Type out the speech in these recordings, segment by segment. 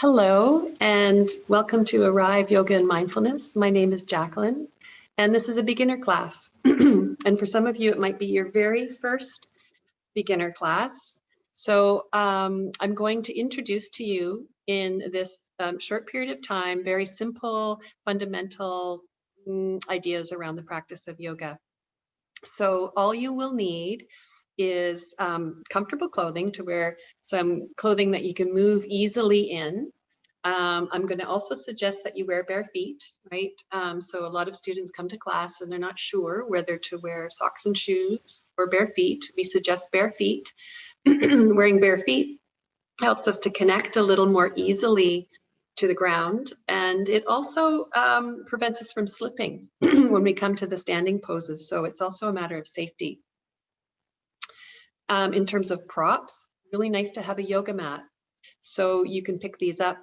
Hello, and welcome to Arrive Yoga and Mindfulness. My name is Jacqueline, and this is a beginner class. And for some of you, it might be your very first beginner class. So I'm going to introduce to you in this short period of time very simple, fundamental ideas around the practice of yoga. So all you will need is comfortable clothing to wear, some clothing that you can move easily in. I'm going to also suggest that you wear bare feet, right? So a lot of students come to class and they're not sure whether to wear socks and shoes or bare feet. We suggest bare feet. Wearing bare feet helps us to connect a little more easily to the ground, and it also prevents us from slipping when we come to the standing poses. So it's also a matter of safety. In terms of props, really nice to have a yoga mat. So you can pick these up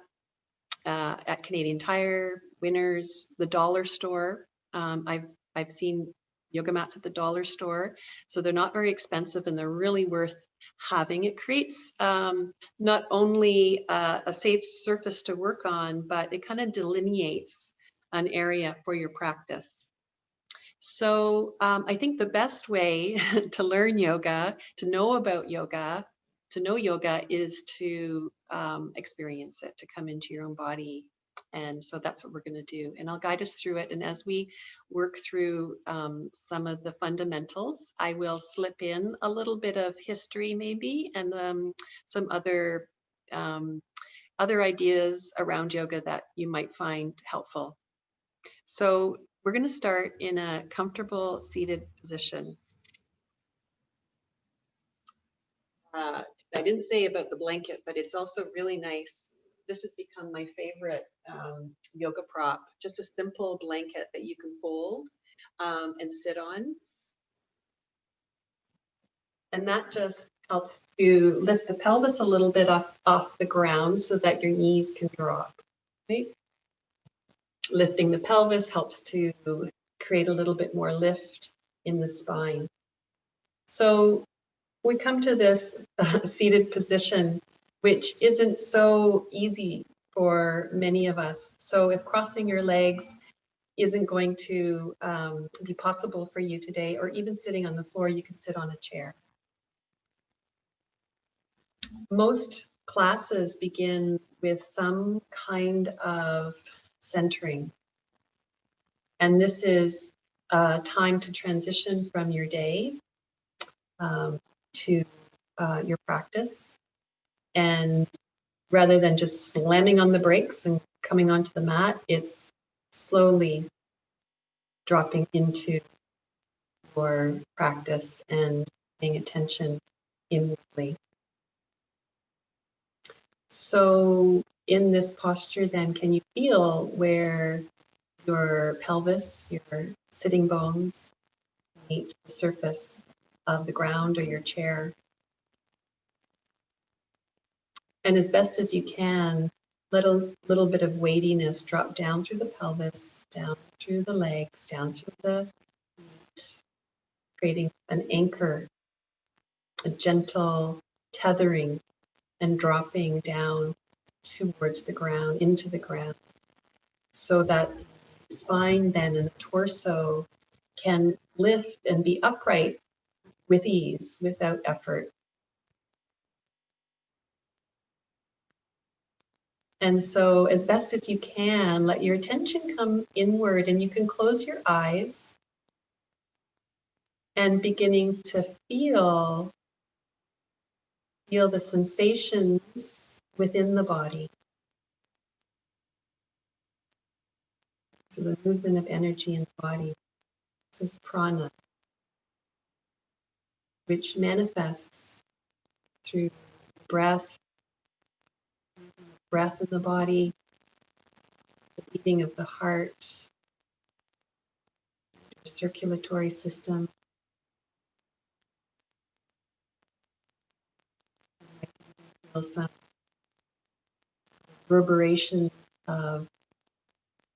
at Canadian Tire, Winners, the dollar store. I've seen yoga mats at the dollar store, so they're not very expensive and they're really worth having. It creates not only a safe surface to work on, but it kind of delineates an area for your practice. So I think the best way to learn yoga, to know about yoga, to know yoga is to experience it, to come into your own body. And so that's what we're going to do. And I'll guide us through it. And as we work through some of the fundamentals, I will slip in a little bit of history maybe, and some other ideas around yoga that you might find helpful. So we're going to start in a comfortable seated position. I didn't say about the blanket, but it's also really nice. This has become my favorite yoga prop, just a simple blanket that you can fold and sit on. And that just helps to lift the pelvis a little bit off the ground so that your knees can drop, right? Lifting the pelvis helps to create a little bit more lift in the spine. So we come to this seated position, which isn't so easy for many of us. So if crossing your legs isn't going to be possible for you today, or even sitting on the floor, you can sit on a chair. Most classes begin with some kind of centering. And this is a time to transition from your day to your practice. And rather than just slamming on the brakes and coming onto the mat, it's slowly dropping into your practice and paying attention inwardly. So in this posture then, can you feel where your pelvis, your sitting bones meet the surface of the ground or your chair? And as best as you can, let a little bit of weightiness drop down through the pelvis, down through the legs, down through the feet, creating an anchor, a gentle tethering and dropping down towards the ground, into the ground, so that the spine then and the torso can lift and be upright with ease, without effort. And so as best as you can, let your attention come inward, and you can close your eyes and beginning to feel the sensations within the body. So the movement of energy in the body. This is prana, which manifests through breath in the body, the beating of the heart, your circulatory system. Feel some reverberation of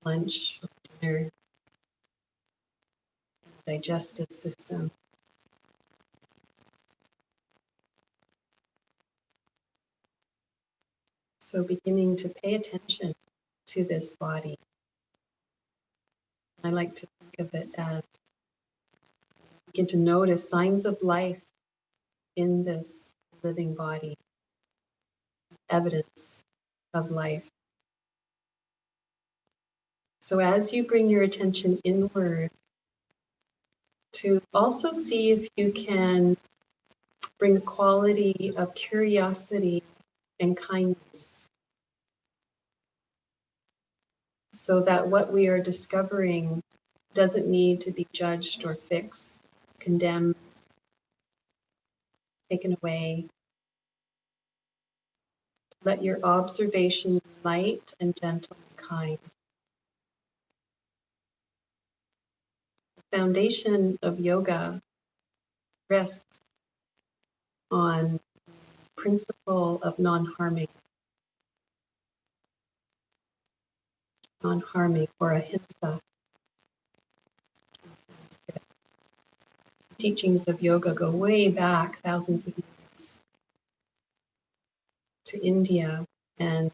lunch or dinner, digestive system. So beginning to pay attention to this body. I like to think of it as begin to notice signs of life in this living body, evidence of life. So as you bring your attention inward, to also see if you can bring a quality of curiosity and kindness, so that what we are discovering doesn't need to be judged or fixed, condemned, taken away. Let your observation be light and gentle and kind. The foundation of yoga rests on the principle of non-harming or ahimsa. Teachings of yoga go way back thousands of years to India, and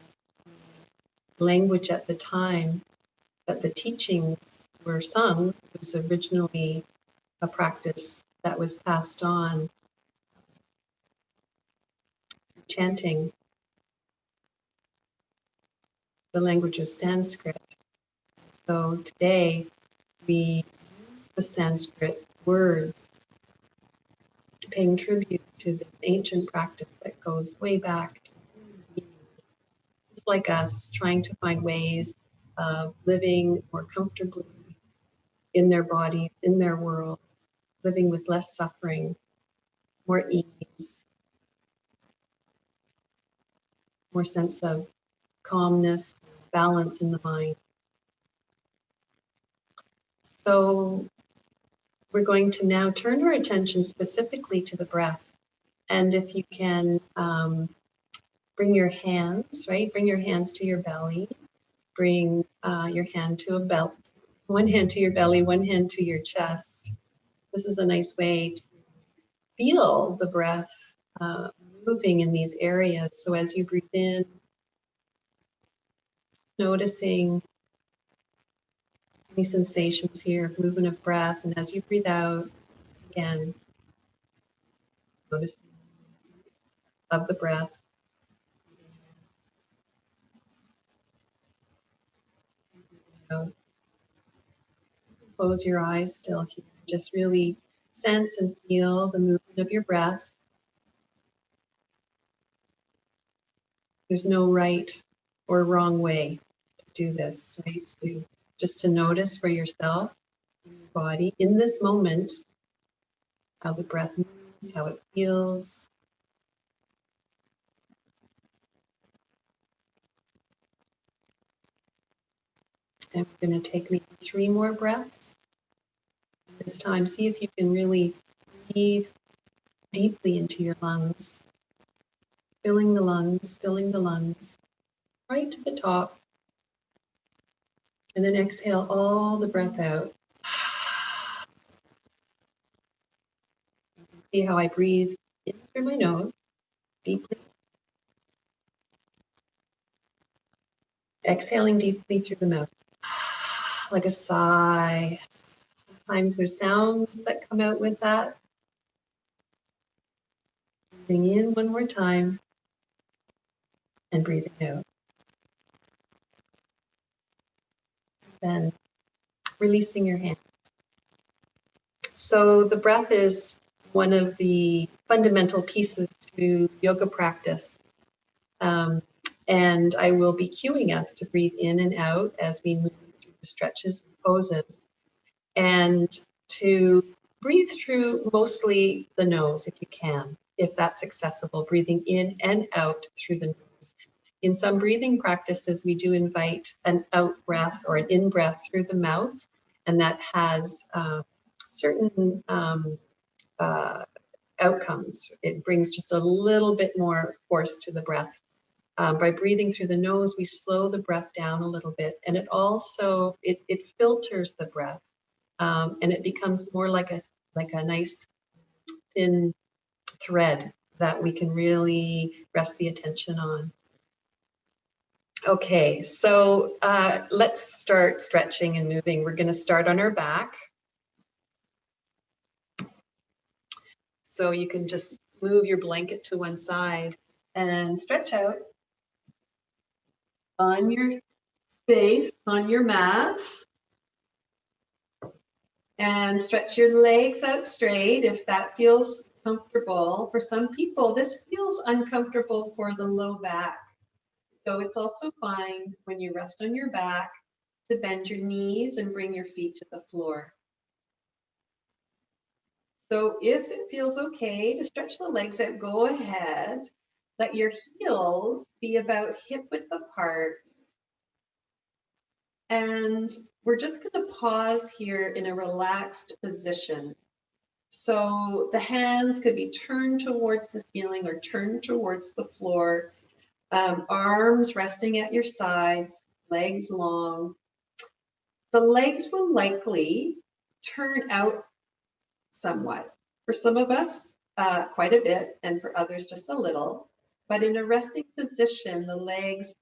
language at the time that the teachings were sung was originally a practice that was passed on, chanting. The language was Sanskrit. So today we use the Sanskrit words, paying tribute to this ancient practice that goes way back to just like us, trying to find ways of living more comfortably in their bodies, in their world, living with less suffering, more ease, more sense of calmness, balance in the mind. So we're going to now turn our attention specifically to the breath. And if you can bring your hands, right? Bring your hands to your belly. Bring your hand to a belt. One hand to your belly, one hand to your chest. This is a nice way to feel the breath moving in these areas. So as you breathe in, noticing any sensations here, movement of breath, and as you breathe out, again, noticing of the breath. Close your eyes still here. Just really sense and feel the movement of your breath. There's no right or wrong way to do this, right? So just to notice for yourself, your body, in this moment, how the breath moves, how it feels. And we're going to take maybe 3 more breaths. This time, see if you can really breathe deeply into your lungs, filling the lungs, right to the top. And then exhale all the breath out. See how I breathe in through my nose, deeply. Exhaling deeply through the mouth, like a sigh. Sometimes there's sounds that come out with that. Breathing in one more time and breathing out. Then releasing your hand. So the breath is one of the fundamental pieces to yoga practice. And I will be cueing us to breathe in and out as we move through the stretches and poses. And to breathe through mostly the nose if you can, if that's accessible, breathing in and out through the nose. In some breathing practices, we do invite an out breath or an in breath through the mouth, and that has certain outcomes. It brings just a little bit more force to the breath. By breathing through the nose, we slow the breath down a little bit, and it also it filters the breath, and it becomes more like a nice thin thread that we can really rest the attention on. Okay, so let's start stretching and moving. We're going to start on our back. So you can just move your blanket to one side and stretch out on your face, on your mat. And stretch your legs out straight if that feels comfortable. For some people, this feels uncomfortable for the low back. So it's also fine when you rest on your back to bend your knees and bring your feet to the floor. So if it feels okay to stretch the legs out, go ahead. Let your heels be about hip width apart. And we're just going to pause here in a relaxed position. So the hands could be turned towards the ceiling or turned towards the floor. Arms resting at your sides, legs long. The legs will likely turn out somewhat. For some of us, quite a bit, and for others, just a little. But in a resting position, the legs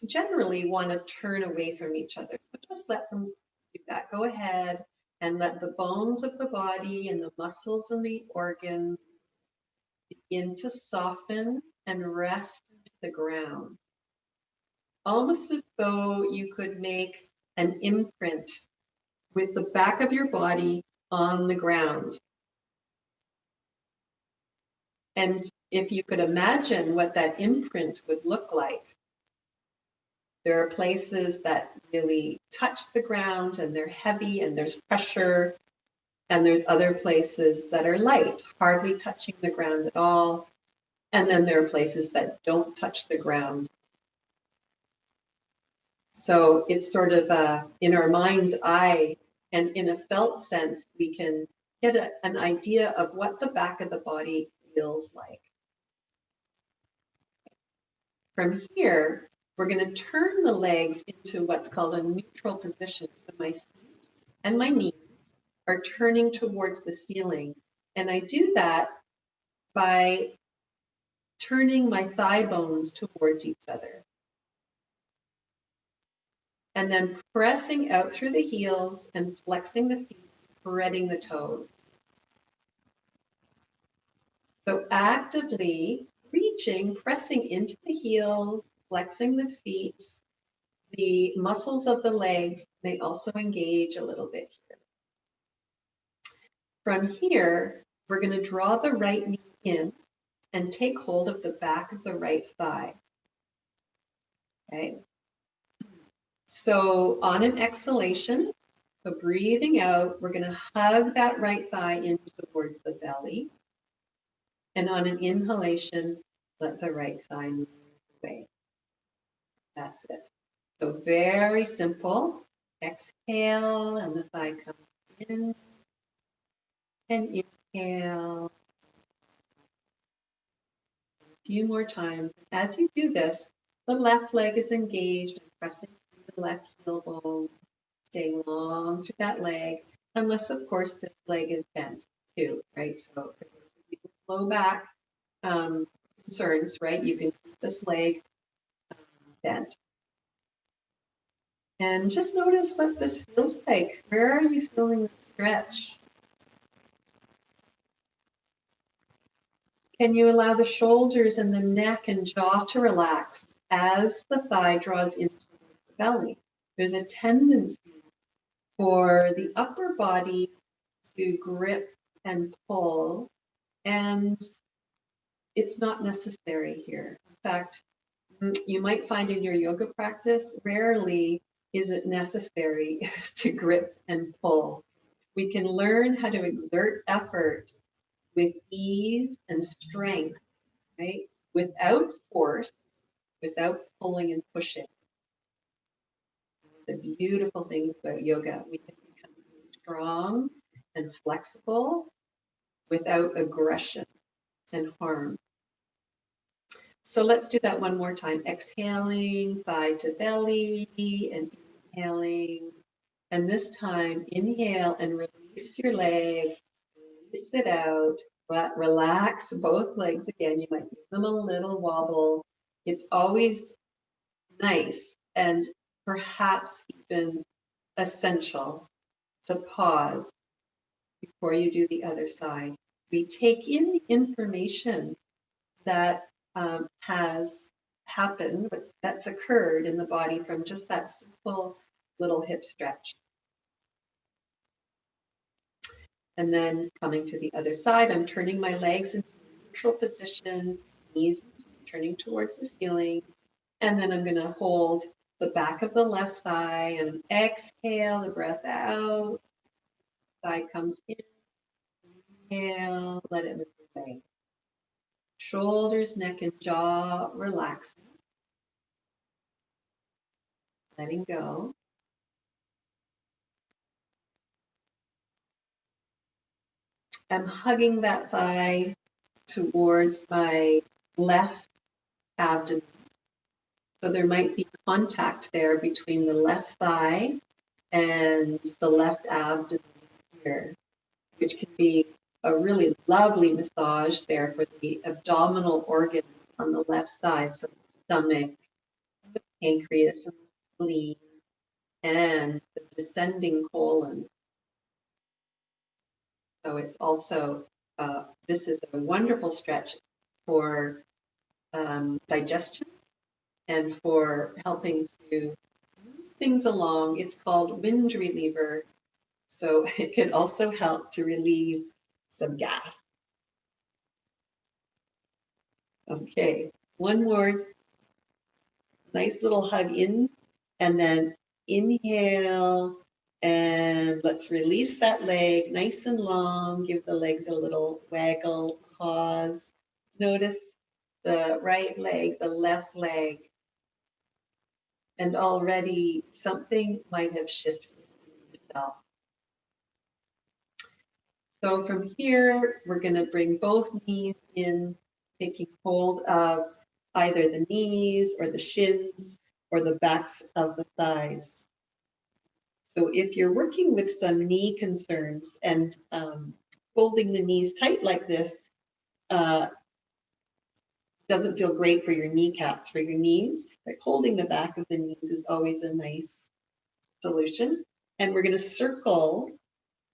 generally want to turn away from each other. So just let them do that. Go ahead and let the bones of the body and the muscles and the organs begin to soften and rest into the ground. Almost as though you could make an imprint with the back of your body on the ground. And if you could imagine what that imprint would look like, there are places that really touch the ground and they're heavy and there's pressure. And there's other places that are light, hardly touching the ground at all. And then there are places that don't touch the ground. So it's sort of in our mind's eye and in a felt sense, we can get an idea of what the back of the body feels like. From here, we're going to turn the legs into what's called a neutral position. So my feet and my knees are turning towards the ceiling. And I do that by turning my thigh bones towards each other. And then pressing out through the heels and flexing the feet, spreading the toes. So actively reaching, pressing into the heels, flexing the feet. The muscles of the legs may also engage a little bit here. From here, we're going to draw the right knee in and take hold of the back of the right thigh. Okay. So on an exhalation, so breathing out, we're going to hug that right thigh in towards the belly. And on an inhalation, let the right thigh move away. That's it. So very simple. Exhale, and the thigh comes in. And inhale. A few more times. As you do this, the left leg is engaged and pressing through the left heel bone, staying long through that leg, unless, of course, this leg is bent too, right? So low back concerns, right? You can keep this leg bent. And just notice what this feels like. Where are you feeling the stretch? Can you allow the shoulders and the neck and jaw to relax as the thigh draws into the belly? There's a tendency for the upper body to grip and pull, and it's not necessary here. In fact, you might find in your yoga practice, rarely is it necessary to grip and pull. We can learn how to exert effort with ease and strength, right? Without force, without pulling and pushing. The beautiful things about yoga, we can become strong and flexible without aggression and harm. So let's do that one more time. Exhaling, thigh to belly, and inhaling. And this time, inhale and release your leg, release it out, but relax both legs again. You might give them a little wobble. It's always nice and perhaps even essential to pause before you do the other side. We take in the information that has happened, that's occurred in the body from just that simple little hip stretch. And then coming to the other side, I'm turning my legs into a neutral position, knees turning towards the ceiling. And then I'm going to hold the back of the left thigh and exhale the breath out. Thigh comes in, inhale, let it move away. Shoulders, neck, and jaw relaxing. Letting go. I'm hugging that thigh towards my left abdomen. So there might be contact there between the left thigh and the left abdomen here, which can be a really lovely massage there for the abdominal organs on the left side, so the stomach, the pancreas, and the spleen, and the descending colon. So it's also, this is a wonderful stretch for digestion and for helping to move things along. It's called wind reliever. So it can also help to relieve some gas. Okay, one more nice little hug in, and then inhale, and let's release that leg nice and long. Give the legs a little waggle, pause. Notice the right leg, the left leg, and already something might have shifted in yourself. So from here, we're going to bring both knees in, taking hold of either the knees or the shins or the backs of the thighs. So if you're working with some knee concerns and holding the knees tight like this doesn't feel great for your kneecaps, for your knees, but holding the back of the knees is always a nice solution. And we're going to circle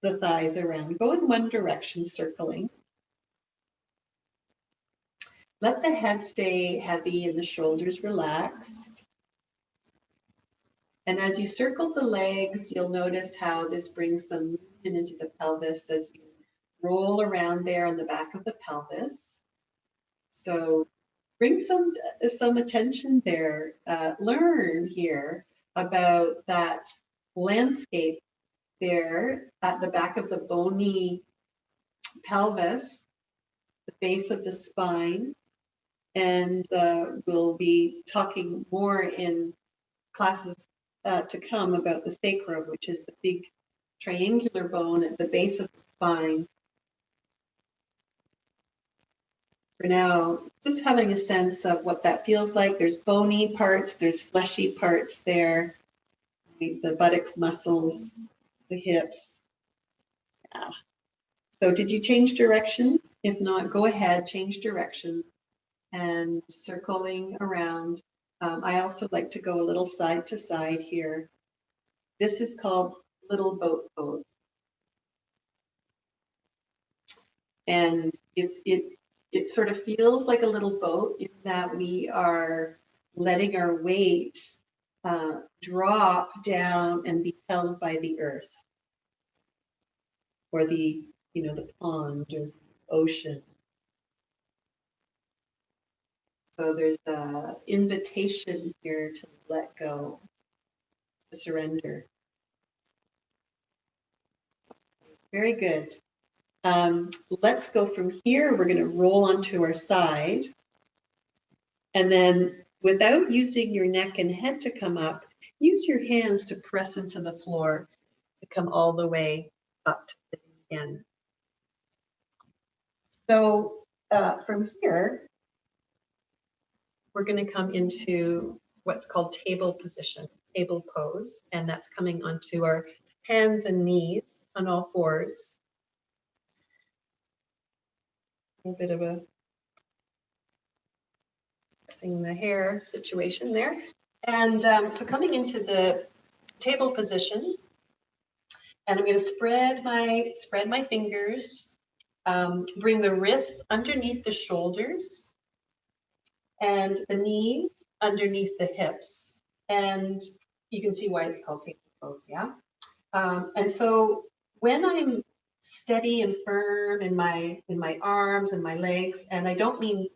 the thighs around. Go in one direction, circling. Let the head stay heavy and the shoulders relaxed. And as you circle the legs, you'll notice how this brings some movement into the pelvis as you roll around there on the back of the pelvis. So bring some attention there. Learn here about that landscape there at the back of the bony pelvis, the base of the spine. And we'll be talking more in classes to come about the sacrum, which is the big triangular bone at the base of the spine. For now, just having a sense of what that feels like. There's bony parts, there's fleshy parts there, the buttocks muscles, the hips. Yeah. So did you change direction? If not, go ahead, change direction and circling around. I also like to go a little side to side here. This is called little boat pose. And it sort of feels like a little boat in that we are letting our weight drop down and be held by the earth or the pond or ocean. So there's an invitation here to let go, to surrender. Very good. Let's go from here. We're going to roll onto our side. And then without using your neck and head to come up, use your hands to press into the floor to come all the way up to the end. So from here, we're going to come into what's called table position, table pose, and that's coming onto our hands and knees on all fours. A bit of a fixing the hair situation there. And so coming into the table position, and I'm going to spread my fingers, bring the wrists underneath the shoulders and the knees underneath the hips. And you can see why it's called table pose, yeah? And so when I'm steady and firm in my arms and my legs, and I don't mean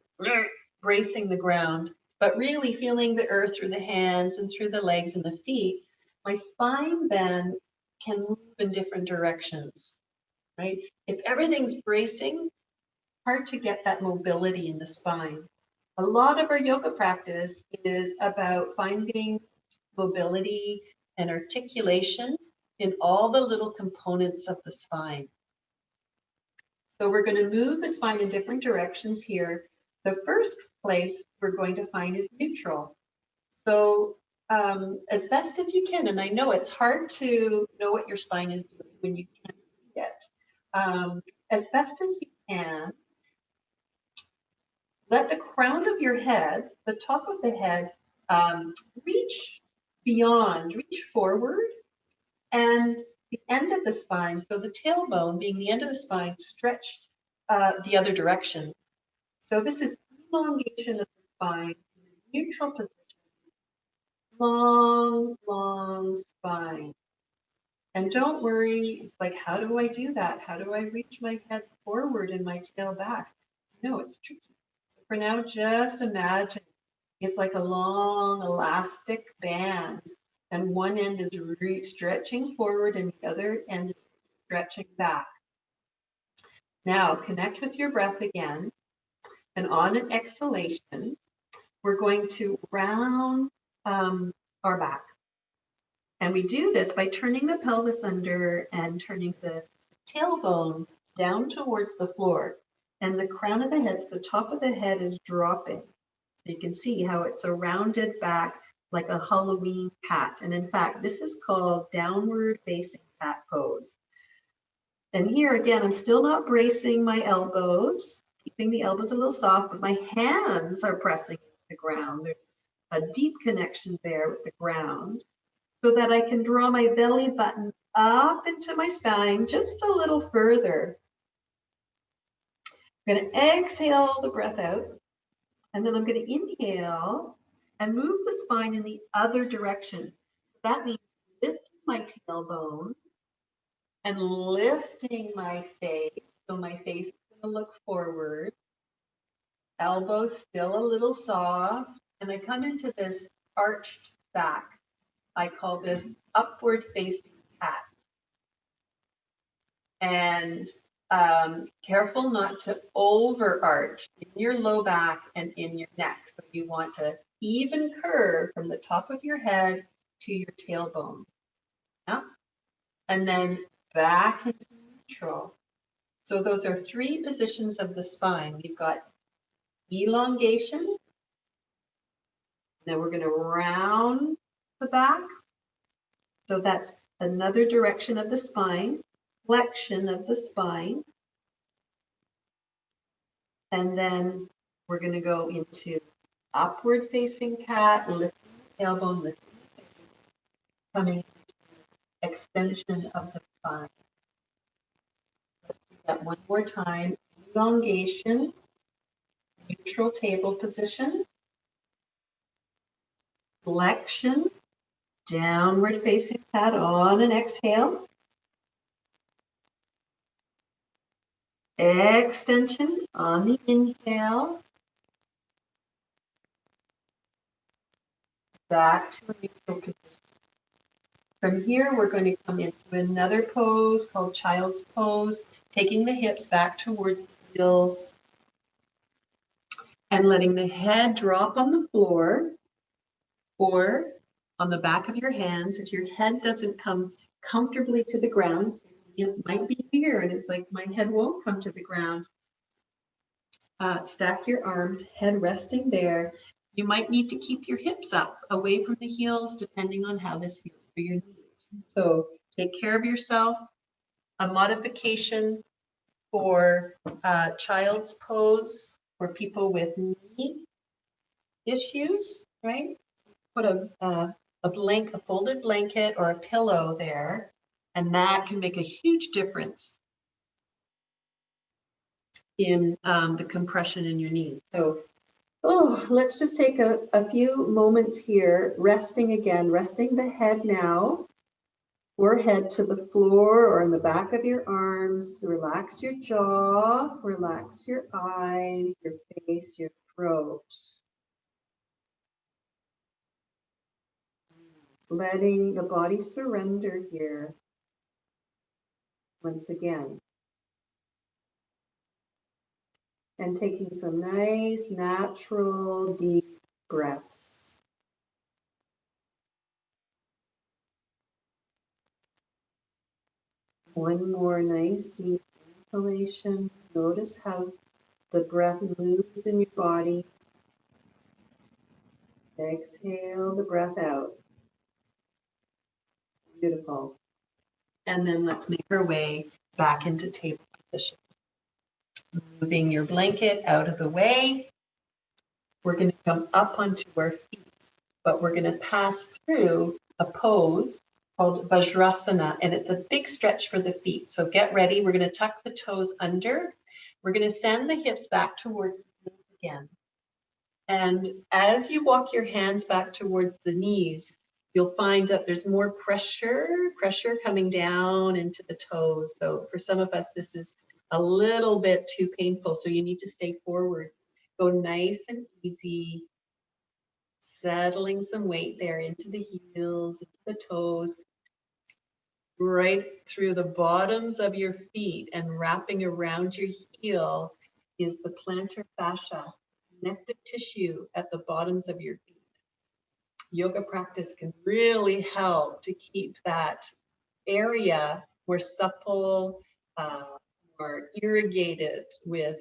bracing the ground, but really feeling the earth through the hands and through the legs and the feet, my spine then can move in different directions, right? If everything's bracing, hard to get that mobility in the spine. A lot of our yoga practice is about finding mobility and articulation in all the little components of the spine. So we're going to move the spine in different directions here. The first place we're going to find is neutral. So as best as you can, and I know it's hard to know what your spine is doing when you can't see it. As best as you can, let the crown of your head, the top of the head, reach beyond, reach forward, and the end of the spine, so the tailbone being the end of the spine, stretch the other direction. So this is elongation of the spine, neutral position, long, long spine. And don't worry, it's like, how do I do that? How do I reach my head forward and my tail back? No, it's tricky. For now, just imagine it's like a long elastic band, and one end is stretching forward and the other end is stretching back. Now connect with your breath again, and on an exhalation, we're going to round our back. And we do this by turning the pelvis under and turning the tailbone down towards the floor. And the crown of the head, so the top of the head is dropping. So you can see how it's a rounded back like a Halloween cat. And in fact, this is called downward facing cat pose. And here again, I'm still not bracing my elbows, keeping the elbows a little soft, but my hands are pressing into the ground. There's a deep connection there with the ground, so that I can draw my belly button up into my spine just a little further. I'm going to exhale the breath out, and then I'm going to inhale and move the spine in the other direction. That means lifting my tailbone and lifting my face. So my face is going to look forward, elbows still a little soft, and I come into this arched back. I call this upward facing cat. And careful not to overarch in your low back and in your neck. So you want to even curve from the top of your head to your tailbone. Yeah? And then back into neutral. So those are three positions of the spine. We've got elongation. Then we're going to round the back. So that's another direction of the spine. Flexion of the spine. And then we're going to go into upward facing cat, lifting the tailbone, lifting the face, coming into extension of the spine. Let's do that one more time. Elongation, neutral table position, flexion, downward facing cat on an exhale. Extension on the inhale. Back to a neutral position. From here, we're going to come into another pose called child's pose, taking the hips back towards the heels and letting the head drop on the floor or on the back of your hands. If your head doesn't come comfortably to the ground, it might be here and it's like my head won't come to the ground. Stack your arms, head resting there. You might need to keep your hips up away from the heels depending on how this feels for your knees. So take care of yourself. A modification for child's pose for people with knee issues, right? put a folded blanket or a pillow there, and that can make a huge difference in the compression in your knees. So, let's just take a few moments here, resting again, resting the head now, forehead to the floor or in the back of your arms. Relax your jaw, relax your eyes, your face, your throat. Letting the body surrender here once again. And taking some nice, natural, deep breaths. One more nice, deep inhalation. Notice how the breath moves in your body. Exhale the breath out. Beautiful. And then let's make our way back into table position. Moving your blanket out of the way. We're going to come up onto our feet, but we're going to pass through a pose called Vajrasana, and it's a big stretch for the feet. So get ready. We're going to tuck the toes under. We're going to send the hips back towards the knees again. And as you walk your hands back towards the knees, you'll find that there's more pressure coming down into the toes. So for some of us, this is a little bit too painful. So you need to stay forward. Go nice and easy, settling some weight there into the heels, into the toes, right through the bottoms of your feet, and wrapping around your heel is the plantar fascia, connective tissue at the bottoms of your feet. Yoga practice can really help to keep that area more supple, more irrigated with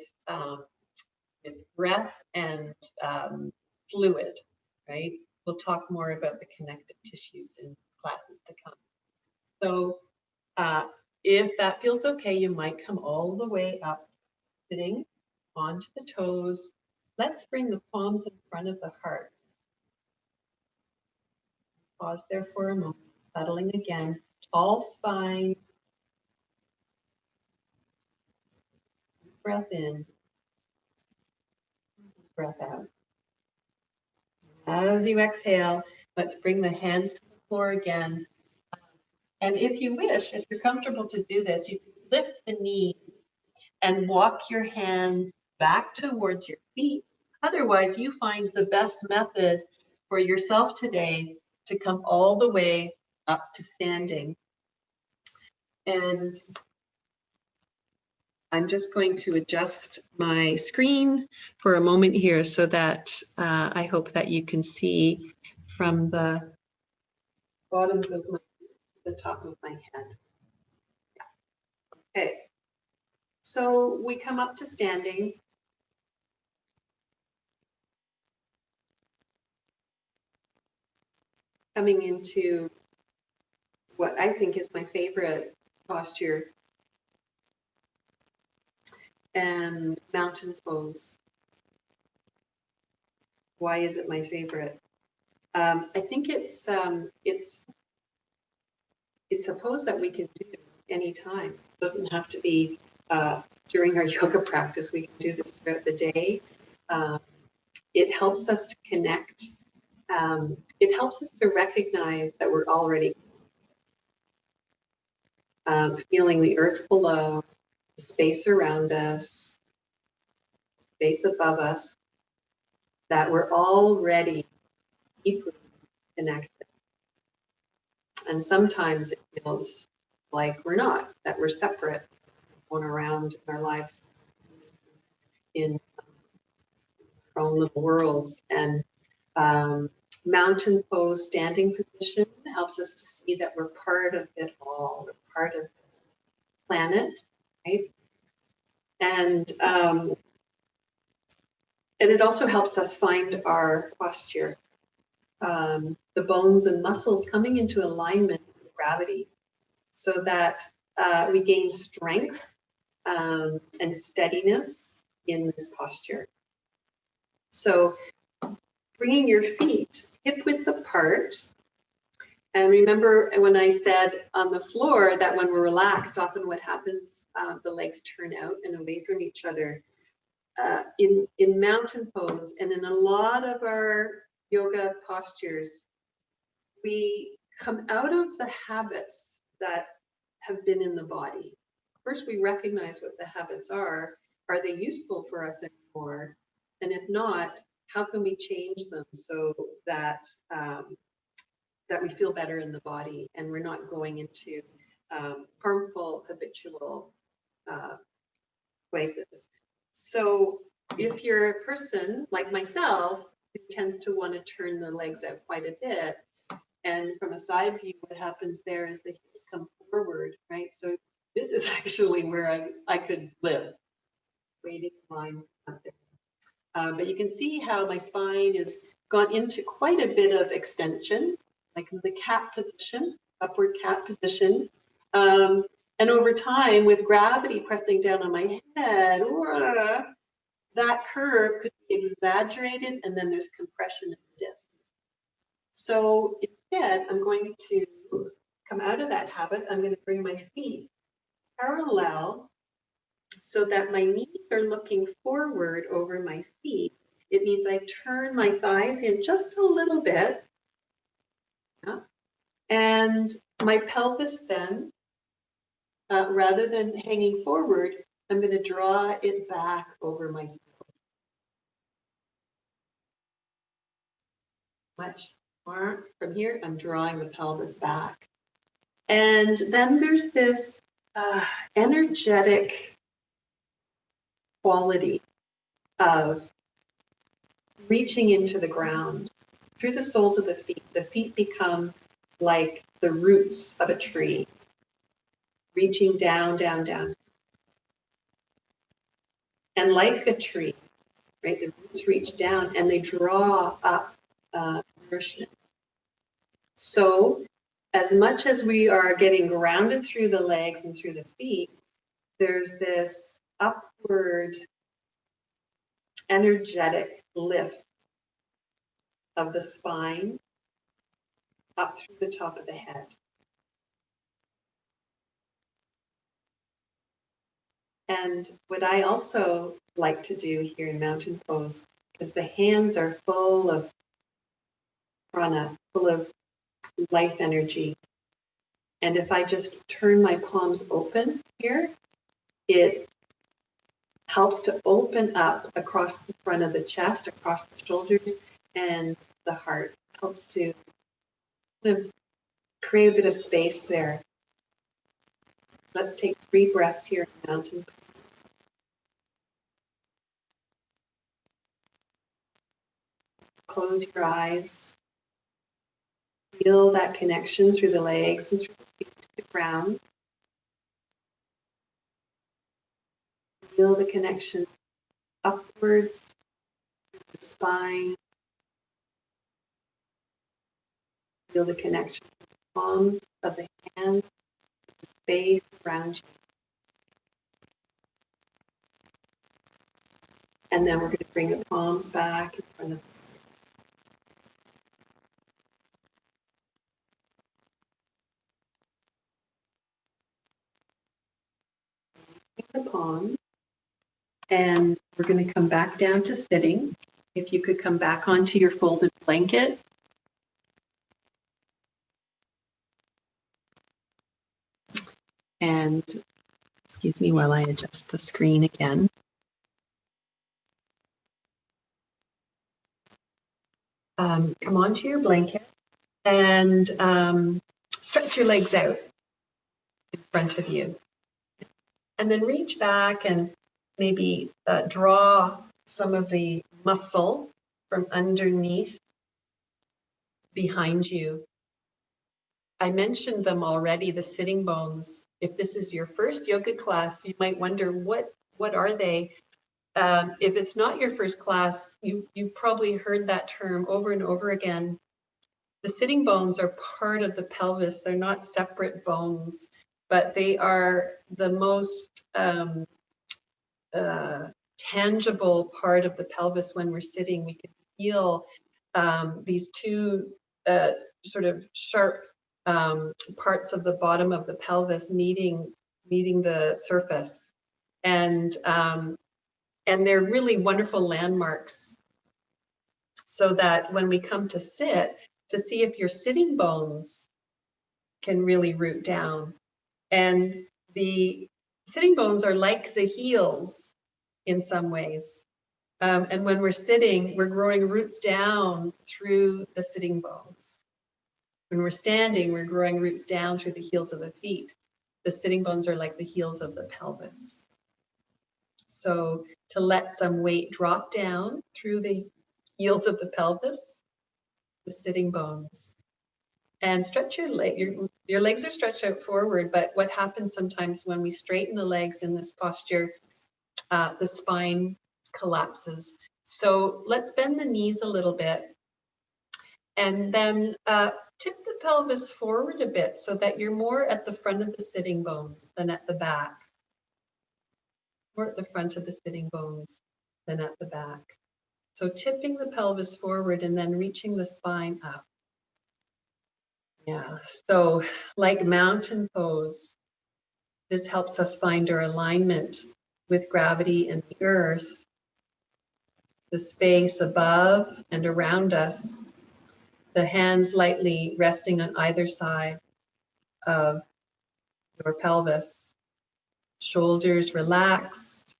breath and fluid, right? We'll talk more about the connective tissues in classes to come. So if that feels okay, you might come all the way up, sitting onto the toes. Let's bring the palms in front of the heart. Pause there for a moment, settling again. Tall spine. Breath in. Breath out. As you exhale, let's bring the hands to the floor again. And if you wish, if you're comfortable to do this, you can lift the knees and walk your hands back towards your feet. Otherwise, you find the best method for yourself today to come all the way up to standing. And I'm just going to adjust my screen for a moment here so that I hope that you can see from the bottoms of the top of my head. Okay, so we come up to standing. Coming into what I think is my favorite posture, and mountain pose. Why is it my favorite? I think it's a pose that we can do anytime. It doesn't have to be during our yoga practice. We can do this throughout the day. It helps us to connect. It helps us to recognize that we're already feeling the earth below, the space around us, space above us, that we're already deeply connected. And sometimes it feels like we're not, that we're separate, going around in our lives in our own little worlds. And mountain pose, standing position, helps us to see that we're part of it all, we're part of the planet, right? And it also helps us find our posture, the bones and muscles coming into alignment with gravity, so that we gain strength and steadiness in this posture. So bringing your feet hip width apart. And remember when I said on the floor that when we're relaxed, often what happens, the legs turn out and away from each other. In mountain pose and in a lot of our yoga postures, we come out of the habits that have been in the body. First, we recognize what the habits are. Are they useful for us anymore? And if not, how can we change them so that that we feel better in the body and we're not going into harmful habitual places. So if you're a person like myself who tends to want to turn the legs out quite a bit, and from a side view, what happens there is the hips come forward, right? So this is actually where I could live, waiting in line up there. But you can see how my spine has gone into quite a bit of extension, like the cat position, upward cat position. And over time, with gravity pressing down on my head, that curve could be exaggerated, and then there's compression in the disc. So instead, I'm going to come out of that habit. I'm going to bring my feet parallel so that my knees are looking forward over my feet. It means I turn my thighs in just a little bit. Yeah. And my pelvis then, rather than hanging forward, I'm going to draw it back over my heels. Much more from here, I'm drawing the pelvis back. And then there's this energetic quality of reaching into the ground through the soles of the feet. The feet become like the roots of a tree, reaching down, down, down. And like a tree, right, the roots reach down and they draw up nourishment. So as much as we are getting grounded through the legs and through the feet, there's this upward energetic lift of the spine up through the top of the head. And what I also like to do here in mountain pose is the hands are full of prana, full of life energy. And if I just turn my palms open here, it helps to open up across the front of the chest, across the shoulders, and the heart. Helps to kind of create a bit of space there. Let's take 3 breaths here in mountain pose. Close your eyes. Feel that connection through the legs and through the feet to the ground. Feel the connection upwards through the spine. Feel the connection to the palms of the hands, the space around you. And then we're going to bring the palms back in front of the palms. And we're going to come back down to sitting. If you could come back onto your folded blanket. And excuse me while I adjust the screen again. Come onto your blanket and stretch your legs out in front of you. And then reach back and maybe draw some of the muscle from underneath behind you. I mentioned them already, the sitting bones. If this is your first yoga class, you might wonder what are they? If it's not your first class, you probably heard that term over and over again. The sitting bones are part of the pelvis. They're not separate bones, but they are the most tangible part of the pelvis when we're sitting. We can feel these two sort of sharp parts of the bottom of the pelvis meeting the surface, and they're really wonderful landmarks, so that when we come to sit, to see if your sitting bones can really root down. And the sitting bones are like the heels in some ways. And when we're sitting, we're growing roots down through the sitting bones. When we're standing, we're growing roots down through the heels of the feet. The sitting bones are like the heels of the pelvis. So to let some weight drop down through the heels of the pelvis, the sitting bones, and stretch your leg. Your legs are stretched out forward, but what happens sometimes when we straighten the legs in this posture, the spine collapses. So let's bend the knees a little bit, and then tip the pelvis forward a bit so that you're more at the front of the sitting bones than at the back. More at the front of the sitting bones than at the back. So tipping the pelvis forward and then reaching the spine up. Yeah, so like mountain pose, this helps us find our alignment with gravity and the earth, the space above and around us, the hands lightly resting on either side of your pelvis, shoulders relaxed,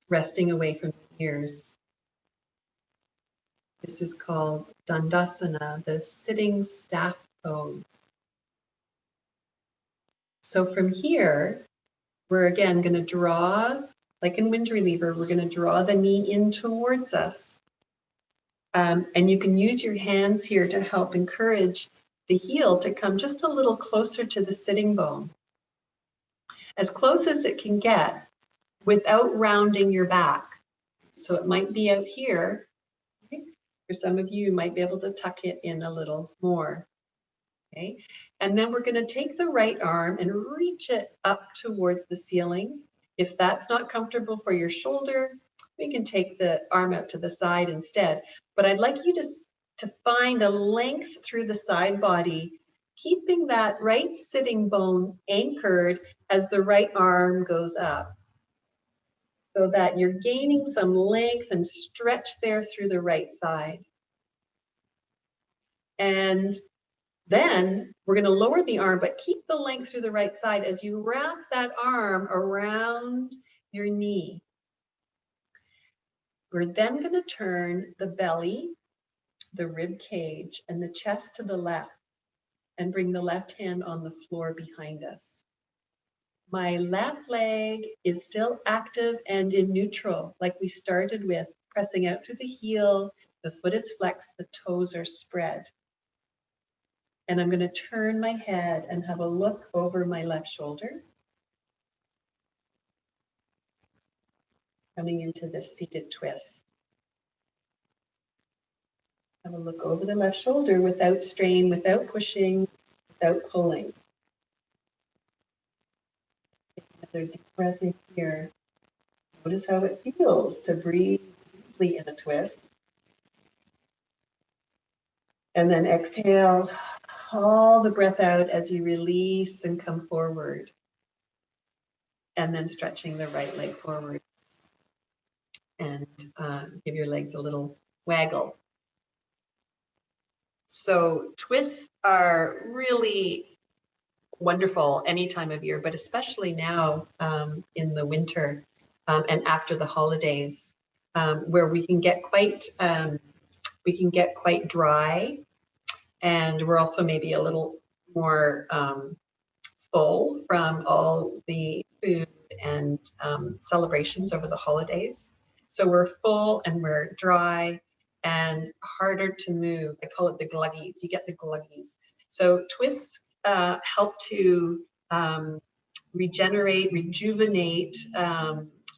resting away from the ears. This is called Dandasana, the sitting staff pose. So from here, we're again going to draw, like in wind reliever, we're going to draw the knee in towards us. And you can use your hands here to help encourage the heel to come just a little closer to the sitting bone, as close as it can get without rounding your back. So it might be out here. Okay? For some of you, you might be able to tuck it in a little more. Okay, and then we're going to take the right arm and reach it up towards the ceiling. If that's not comfortable for your shoulder, we can take the arm out to the side instead. But I'd like you to find a length through the side body, keeping that right sitting bone anchored as the right arm goes up, so that you're gaining some length and stretch there through the right side. And then we're going to lower the arm, but keep the length through the right side as you wrap that arm around your knee. We're then going to turn the belly, the rib cage, and the chest to the left and bring the left hand on the floor behind us. My left leg is still active and in neutral, like we started with, pressing out through the heel, the foot is flexed, the toes are spread. And I'm going to turn my head and have a look over my left shoulder. Coming into this seated twist. Have a look over the left shoulder without strain, without pushing, without pulling. Take another deep breath in here. Notice how it feels to breathe deeply in a twist. And then exhale all the breath out as you release and come forward. And then stretching the right leg forward. And give your legs a little waggle. So twists are really wonderful any time of year, but especially now in the winter and after the holidays, where we can get quite dry, and we're also maybe a little more full from all the food and celebrations over the holidays. So we're full and we're dry and harder to move. I call it the gluggies. You get the gluggies. So twists help to rejuvenate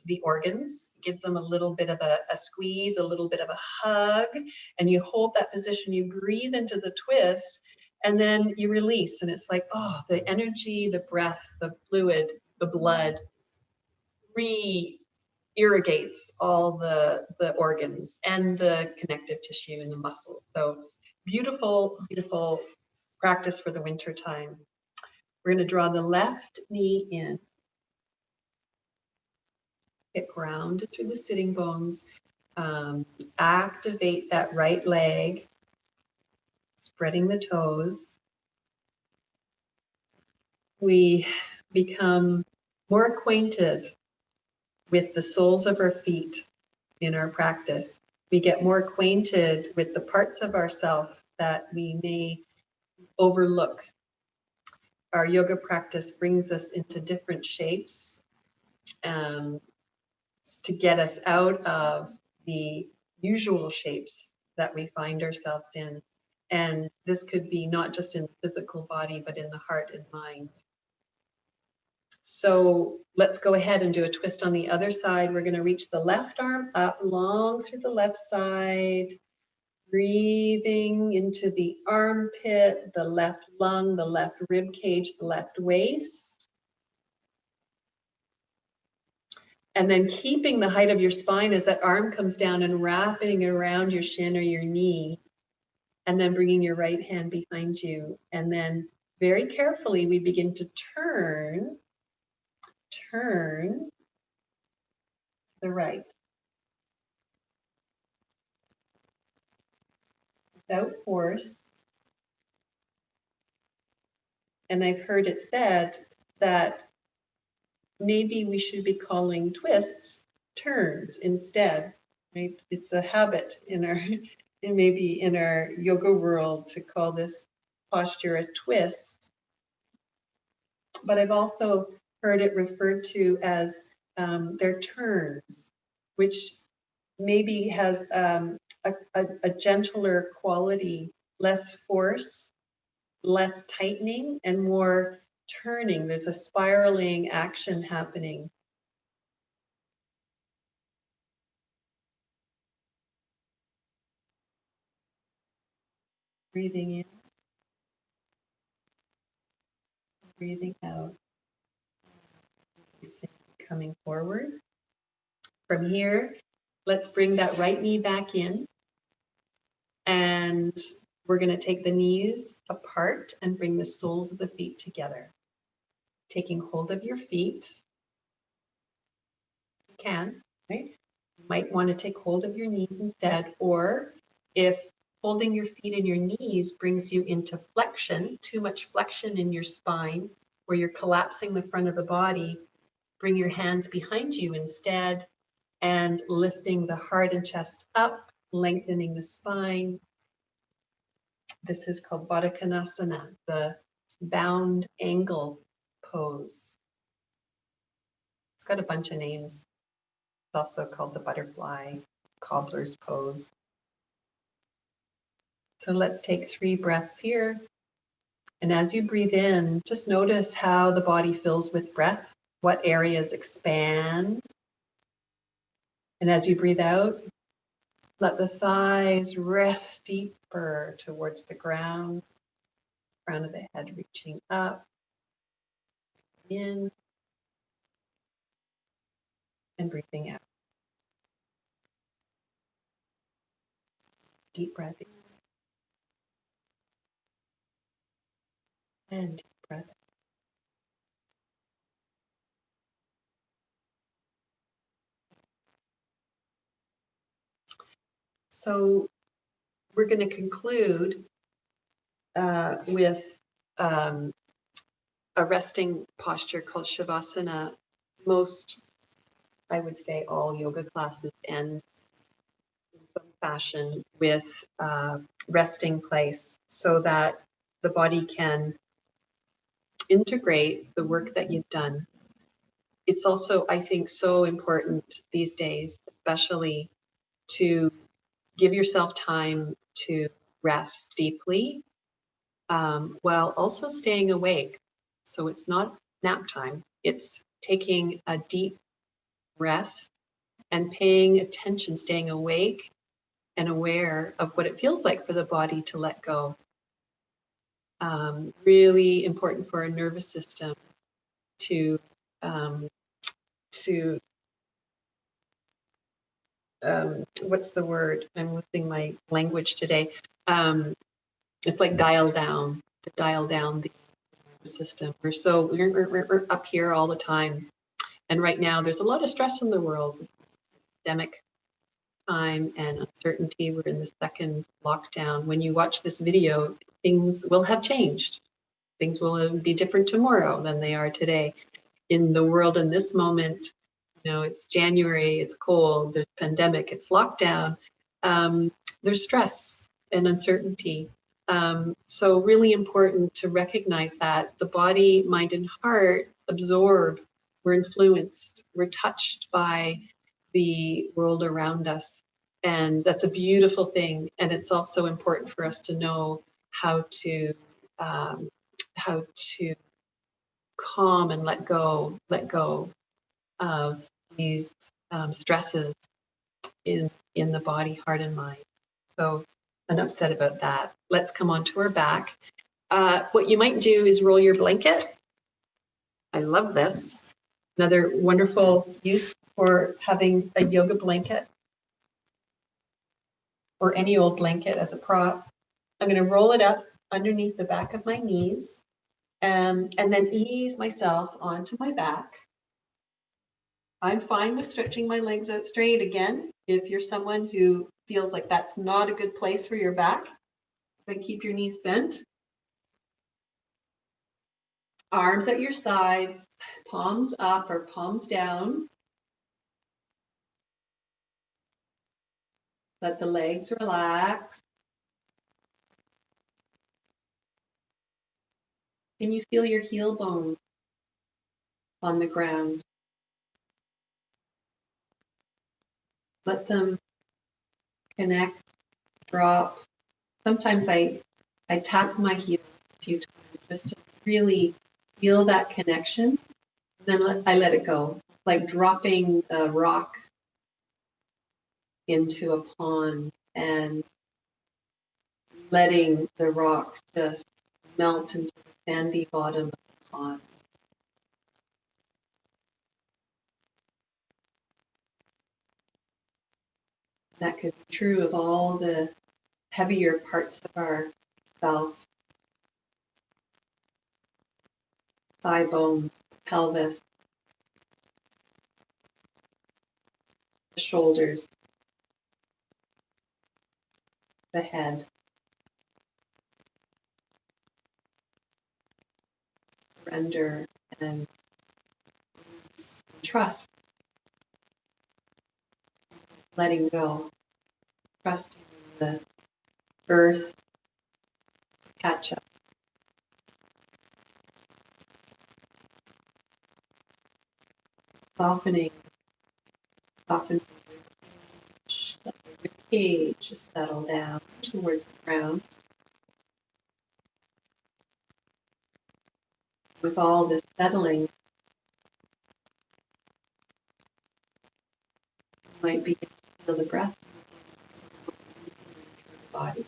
the organs, gives them a little bit of a squeeze, a little bit of a hug, and you hold that position, you breathe into the twist, and then you release, and it's like, oh, the energy, the breath, the fluid, the blood irrigates all the organs and the connective tissue and the muscles. So beautiful, beautiful practice for the winter time. We're going to draw the left knee in, get grounded through the sitting bones, activate that right leg, spreading the toes. We become more acquainted with the soles of our feet in our practice. We get more acquainted with the parts of ourselves that we may overlook. Our yoga practice brings us into different shapes to get us out of the usual shapes that we find ourselves in. And this could be not just in the physical body, but in the heart and mind. So let's go ahead and do a twist on the other side. We're going to reach the left arm up long through the left side, breathing into the armpit, the left lung, the left rib cage, the left waist. And then keeping the height of your spine as that arm comes down and wrapping around your shin or your knee. And then bringing your right hand behind you. And then very carefully, we begin to turn to the right. Without force. And I've heard it said that maybe we should be calling twists turns instead, right? It's a habit in our, maybe in our yoga world to call this posture a twist. But I've also heard it referred to as their turns, which maybe has a gentler quality, less force, less tightening, and more turning. There's a spiraling action happening. Breathing in, breathing out. Coming forward. From here, let's bring that right knee back in. And we're going to take the knees apart and bring the soles of the feet together. Taking hold of your feet. You can, right? You might want to take hold of your knees instead, or if holding your feet and your knees brings you into flexion, too much flexion in your spine, where you're collapsing the front of the body, bring your hands behind you instead and lifting the heart and chest up, lengthening the spine. This is called Baddha Konasana, the bound angle pose. It's got a bunch of names. It's also called the butterfly cobbler's pose. So let's take 3 breaths here. And as you breathe in, just notice how the body fills with breath, what areas expand. And as you breathe out, let the thighs rest deeper towards the ground, crown of the head reaching up, in, and breathing out. Deep breath in, and deep breath out. So we're going to conclude with a resting posture called Shavasana. Most, I would say, all yoga classes end in some fashion with resting place so that the body can integrate the work that you've done. It's also, I think, so important these days, especially to give yourself time to rest deeply while also staying awake. So it's not nap time, it's taking a deep rest and paying attention, staying awake and aware of what it feels like for the body to let go. Really important for our nervous system to what's the word? I'm losing my language today. It's like dial down, to dial down the system. We're up here all the time. And right now there's a lot of stress in the world. This pandemic time and uncertainty. We're in the second lockdown. When you watch this video, things will have changed. Things will be different tomorrow than they are today. In the world in this moment, you know, it's January, it's cold, there's pandemic, it's lockdown, there's stress and uncertainty. So really important to recognize that the body, mind, and heart absorb, we're influenced, we're touched by the world around us. And that's a beautiful thing. And it's also important for us to know how to calm and let go of these stresses in the body, heart, and mind. So enough said about that. Let's come on to our back. What you might do is roll your blanket. I love this. Another wonderful use for having a yoga blanket or any old blanket as a prop. I'm going to roll it up underneath the back of my knees and then ease myself onto my back. I'm fine with stretching my legs out straight again. If you're someone who feels like that's not a good place for your back, then keep your knees bent. Arms at your sides, palms up or palms down. Let the legs relax. Can you feel your heel bones on the ground? Let them connect, drop. Sometimes I tap my heel a few times just to really feel that connection. And then I let it go, like dropping a rock into a pond and letting the rock just melt into the sandy bottom of the pond. That could be true of all the heavier parts of our self. Thigh bones, pelvis, the shoulders, the head. Surrender and trust. Letting go. Trusting the earth catch up. Softening the ribcage. Let the ribcage just settle down towards the ground. With all this settling, you might begin to feel the breath in the body.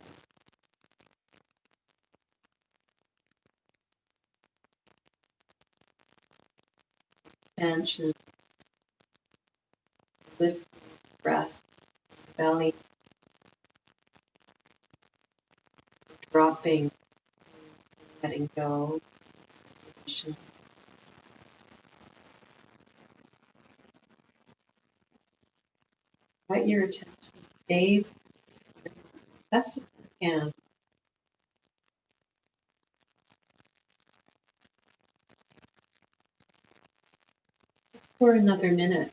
Expansion, lift breath, belly, dropping, letting go. Let your attention stay best as you can. For another minute.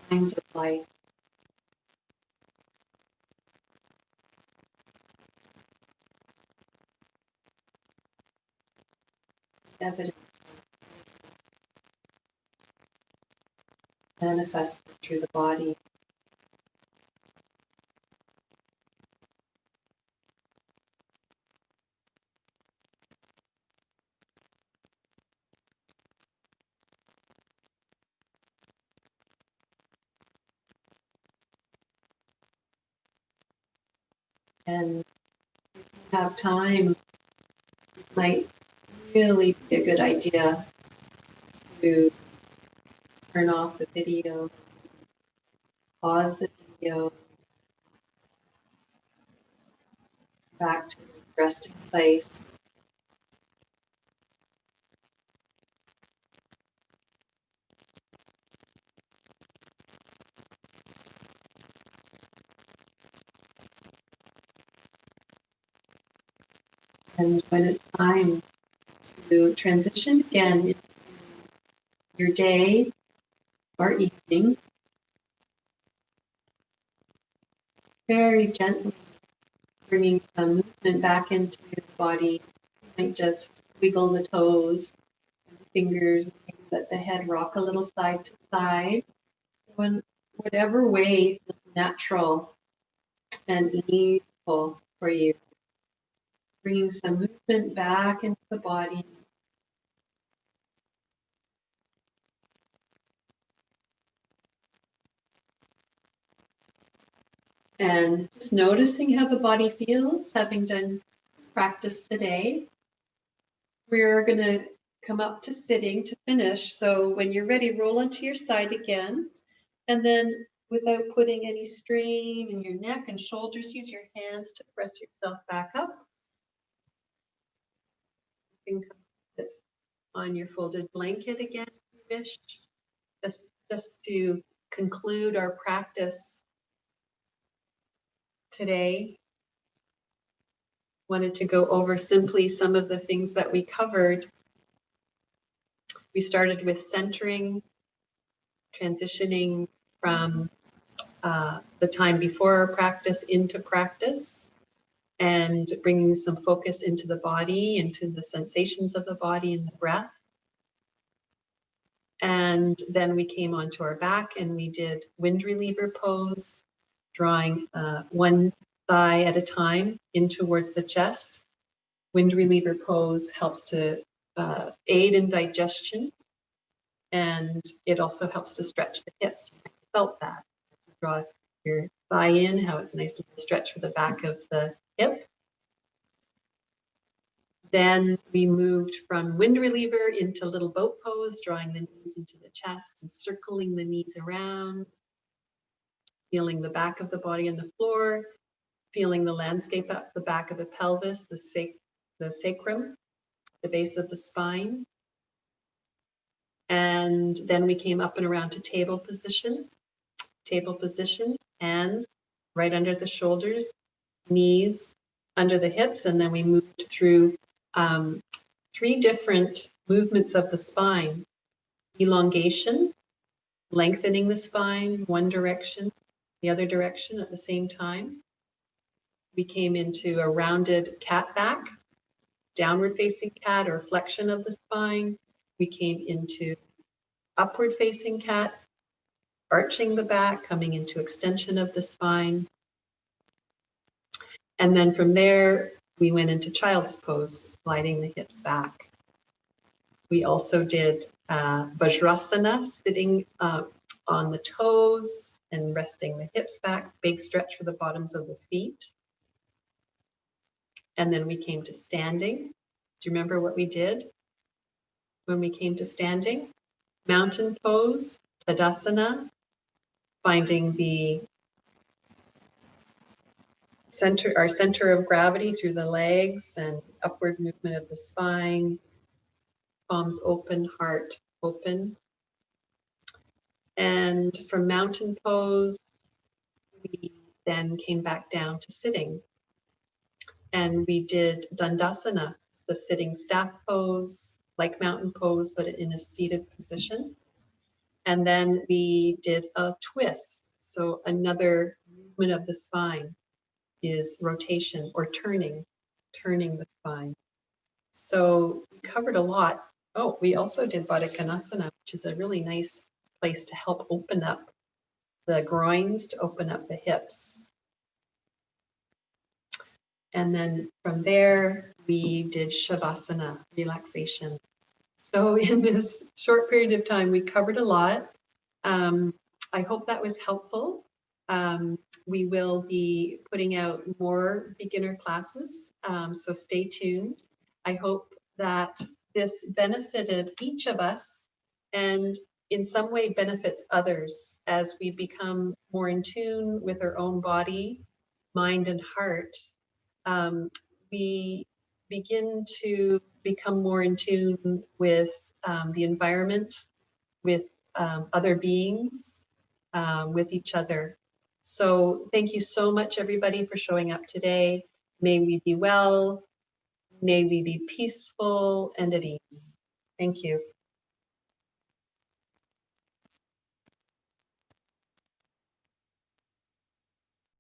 Signs of life. Evidence manifested through the body. have time, it might really be a good idea to turn off the video, pause the video, back to the resting place. And when it's time to transition again into your day or evening, very gently bringing some movement back into the body. You might just wiggle the toes, and the fingers, let the head rock a little side to side. When whatever way feels natural and easeful for you, bringing some movement back into the body. And just noticing how the body feels, having done practice today. We're going to come up to sitting to finish. So when you're ready, roll onto your side again. And then without putting any strain in your neck and shoulders, use your hands to press yourself back up. You can sit on your folded blanket again if you wish. Just to conclude our practice today, wanted to go over simply some of the things that we covered. We started with centering, transitioning from the time before our practice into practice, and bringing some focus into the body, into the sensations of the body and the breath. And then we came onto our back and we did wind reliever pose, drawing one thigh at a time in towards the chest. Wind reliever pose helps to aid in digestion, and it also helps to stretch the hips. You felt that. Draw your thigh in, how it's a nice little stretch for the back of the hip. Then we moved from wind reliever into little boat pose, drawing the knees into the chest and circling the knees around, feeling the back of the body on the floor, feeling the landscape up the back of the pelvis, the sacrum, the base of the spine. And then we came up and around to table position, hands right under the shoulders, knees under the hips, and then we moved through 3 different movements of the spine: elongation, lengthening the spine one direction, the other direction at the same time. We came into a rounded cat back, downward facing cat or flexion of the spine. We came into upward facing cat, arching the back, coming into extension of the spine. And then from there, we went into child's pose, sliding the hips back. We also did Vajrasana, sitting on the toes and resting the hips back, big stretch for the bottoms of the feet. And then we came to standing. Do you remember what we did when we came to standing? Mountain pose, Tadasana, finding the center, our center of gravity through the legs and upward movement of the spine, palms open, heart open. And from mountain pose, we then came back down to sitting. And we did Dandasana, the sitting staff pose, like mountain pose, but in a seated position. And then we did a twist. So another movement of the spine is rotation or turning the spine. So we covered a lot. Oh, we also did Baddha Konasana, which is a really nice place to help open up the groins, to open up the hips. And then from there, we did Shavasana, relaxation. So in this short period of time, we covered a lot. I hope that was helpful. We will be putting out more beginner classes, so stay tuned. I hope that this benefited each of us and in some way benefits others as we become more in tune with our own body, mind, and heart. We begin to become more in tune with the environment, with other beings, with each other. So thank you so much, everybody, for showing up today. May we be well. May we be peaceful and at ease. Thank you.